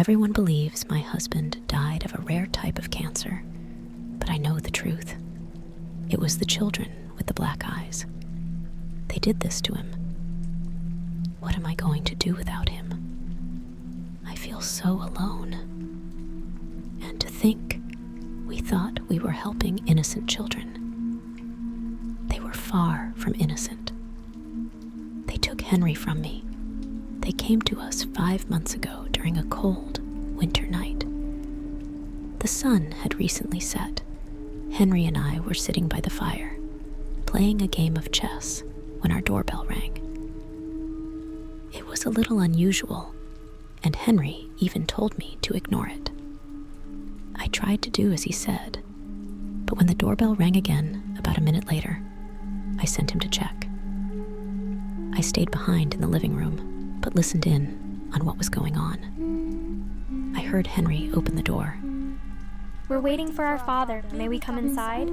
Everyone believes my husband died of a rare type of cancer, but I know the truth. It was the children with the black eyes. They did this to him. What am I going to do without him? I feel so alone. And to think, we thought we were helping innocent children. They were far from innocent. They took Henry from me. They came to us 5 months ago during a cold winter night. The sun had recently set. Henry and I were sitting by the fire, playing a game of chess when our doorbell rang. It was a little unusual, and Henry even told me to ignore it. I tried to do as he said, but when the doorbell rang again about a minute later, I sent him to check. I stayed behind in the living room, but listened in on what was going on. I heard Henry open the door. We're waiting for our father. May we come inside?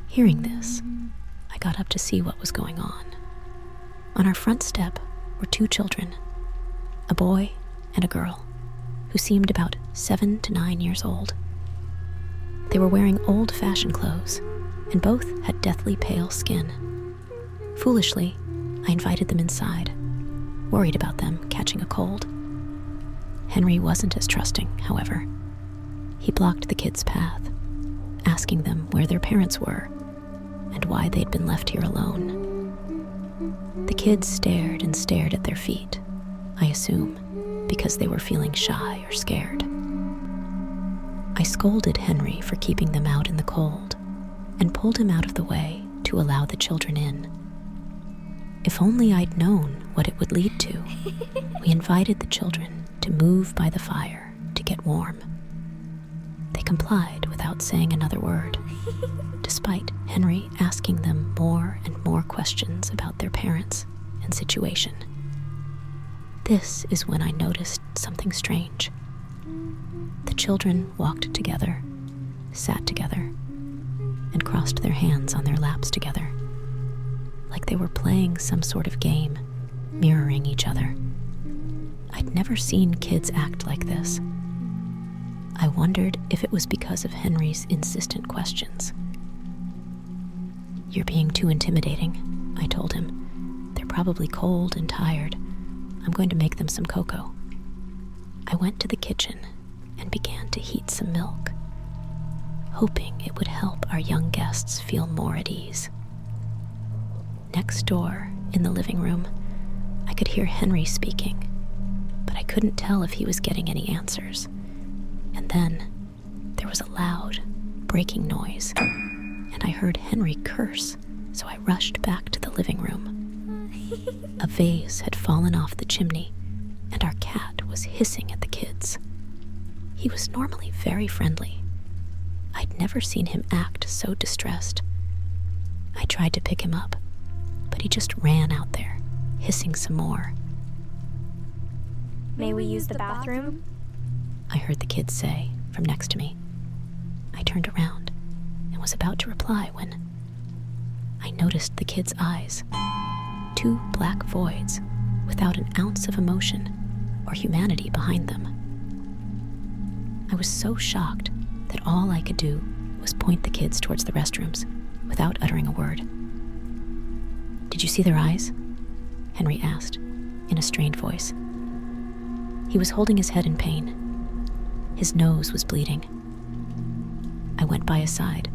Hearing this, I got up to see what was going on. On our front step were 2 children, a boy and a girl, who seemed about 7 to 9 years old. They were wearing old-fashioned clothes, and both had deathly pale skin. Foolishly, I invited them inside, worried about them catching a cold. Henry wasn't as trusting, however. He blocked the kids' path, asking them where their parents were and why they'd been left here alone. The kids stared and stared at their feet, I assume, because they were feeling shy or scared. I scolded Henry for keeping them out in the cold and pulled him out of the way to allow the children in. If only I'd known what it would lead to. We invited the children to move by the fire to get warm. They complied without saying another word, despite Henry asking them more and more questions about their parents and situation. This is when I noticed something strange. The children walked together, sat together, and crossed their hands on their laps together, like they were playing some sort of game, mirroring each other. I'd never seen kids act like this. I wondered if it was because of Henry's insistent questions. "You're being too intimidating," I told him. "They're probably cold and tired. I'm going to make them some cocoa." I went to the kitchen and began to heat some milk, hoping it would help our young guests feel more at ease. Next door, in the living room, I could hear Henry speaking, but I couldn't tell if he was getting any answers. And then there was a loud, breaking noise, and I heard Henry curse, so I rushed back to the living room. A vase had fallen off the chimney, and our cat was hissing at the kids. He was normally very friendly. I'd never seen him act so distressed. I tried to pick him up, but he just ran out there, hissing some more. May we use the bathroom? I heard the kids say from next to me. I turned around and was about to reply when I noticed the kids' eyes, 2 black voids without an ounce of emotion or humanity behind them. I was so shocked that all I could do was point the kids towards the restrooms without uttering a word. "Did you see their eyes?" Henry asked in a strained voice. He was holding his head in pain. His nose was bleeding. I went by his side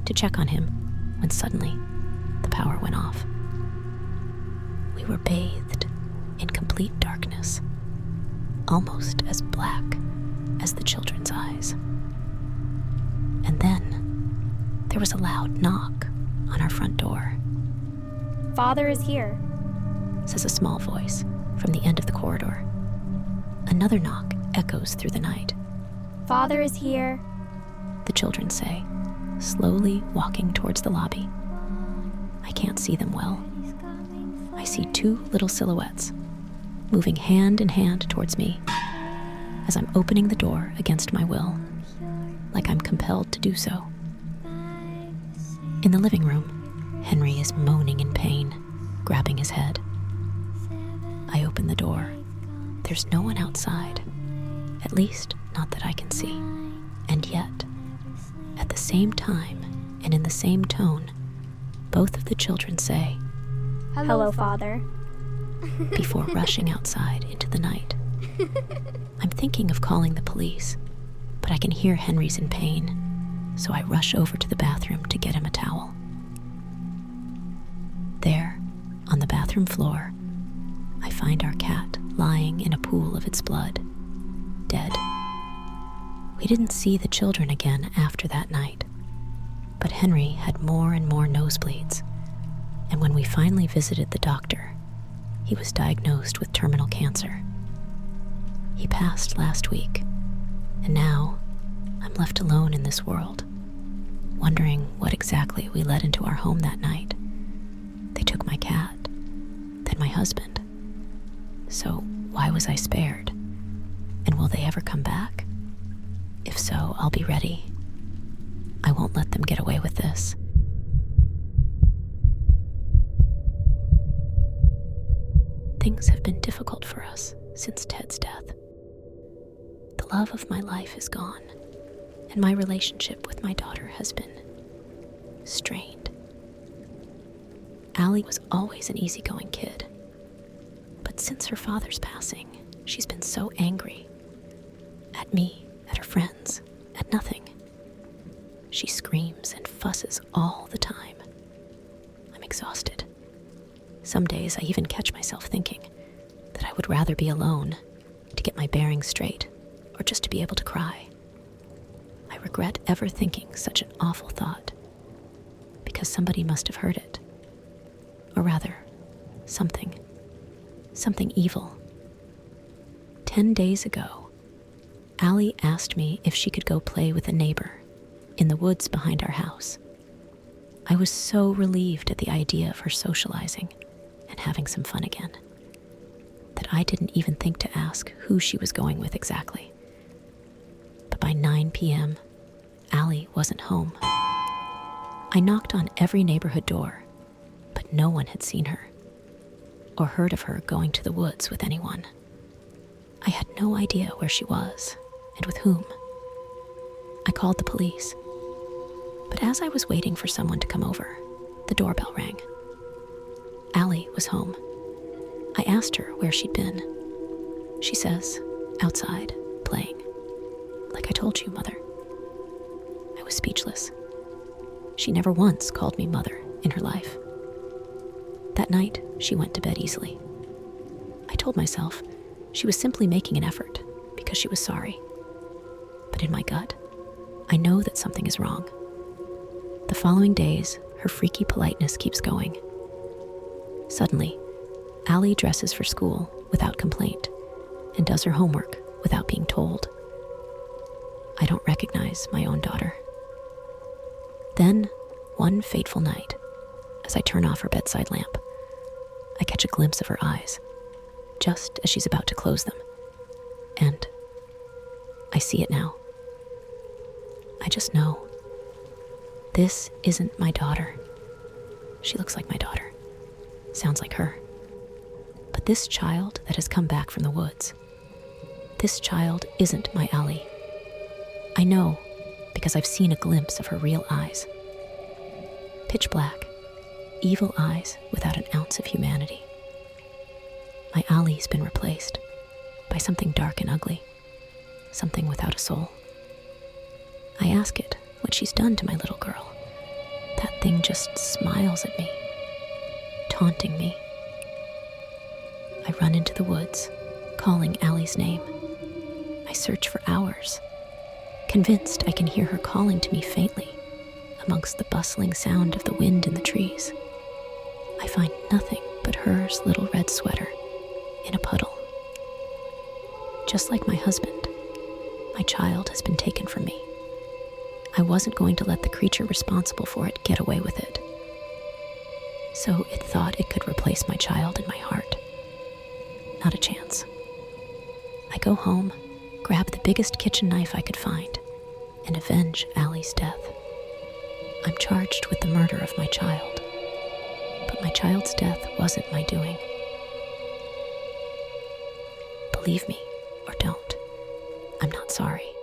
to check on him when suddenly the power went off. We were bathed in complete darkness, almost as black as the children's eyes. And then there was a loud knock on our front door. Father is here, says a small voice from the end of the corridor. Another knock echoes through the night. Father is here, the children say, slowly walking towards the lobby. I can't see them well. I see 2 little silhouettes moving hand in hand towards me as I'm opening the door against my will, like I'm compelled to do so. In the living room, Henry is moaning in pain, grabbing his head. I open the door. There's no one outside, At least, not that I can see. And yet, at the same time and in the same tone, both of the children say, Hello, Father. before rushing outside into the night. I'm thinking of calling the police, but I can hear Henry's in pain, so I rush over to the bathroom to get him a towel. There, on the bathroom floor, I find our cat lying in a pool of its blood, dead. We didn't see the children again after that night, but Henry had more and more nosebleeds, and when we finally visited the doctor, he was diagnosed with terminal cancer. He passed last week, and now I'm left alone in this world, wondering what exactly we let into our home that night. They took my cat, then my husband. So why was I spared? And will they ever come back? If so, I'll be ready. I won't let them get away with this. Things have been difficult for us since Ted's death. The love of my life is gone, and my relationship with my daughter has been strained. Allie was always an easygoing kid, but since her father's passing, she's been so angry. At me, at her friends, at nothing. She screams and fusses all the time. I'm exhausted. Some days I even catch myself thinking that I would rather be alone to get my bearings straight or just to be able to cry. I regret ever thinking such an awful thought because somebody must have heard it. Or rather, something evil. 10 days ago, Allie asked me if she could go play with a neighbor in the woods behind our house. I was so relieved at the idea of her socializing and having some fun again that I didn't even think to ask who she was going with exactly. But by 9 p.m., Allie wasn't home. I knocked on every neighborhood door, but no one had seen her or heard of her going to the woods with anyone. I had no idea where she was and with whom. I called the police, but as I was waiting for someone to come over, the doorbell rang. Allie was home. I asked her where she'd been. She says, outside, playing. Like I told you, Mother. I was speechless. She never once called me Mother in her life. That night, she went to bed easily. I told myself she was simply making an effort because she was sorry. But in my gut, I know that something is wrong. The following days, her freaky politeness keeps going. Suddenly, Allie dresses for school without complaint and does her homework without being told. I don't recognize my own daughter. Then, one fateful night, as I turn off her bedside lamp, I catch a glimpse of her eyes, just as she's about to close them. And I see it now. I just know. This isn't my daughter. She looks like my daughter. Sounds like her. But this child that has come back from the woods, this child isn't my Allie. I know because I've seen a glimpse of her real eyes. Pitch black, evil eyes without an ounce of humanity. My Allie's been replaced by something dark and ugly, something without a soul. I ask it what she's done to my little girl. That thing just smiles at me, taunting me. I run into the woods, calling Allie's name. I search for hours, convinced I can hear her calling to me faintly amongst the bustling sound of the wind in the trees. I find nothing but her little red sweater in a puddle. Just like my husband, my child has been taken from me. I wasn't going to let the creature responsible for it get away with it. So it thought it could replace my child in my heart. Not a chance. I go home, grab the biggest kitchen knife I could find, and avenge Allie's death. I'm charged with the murder of my child, but my child's death wasn't my doing. Believe me or don't, sorry.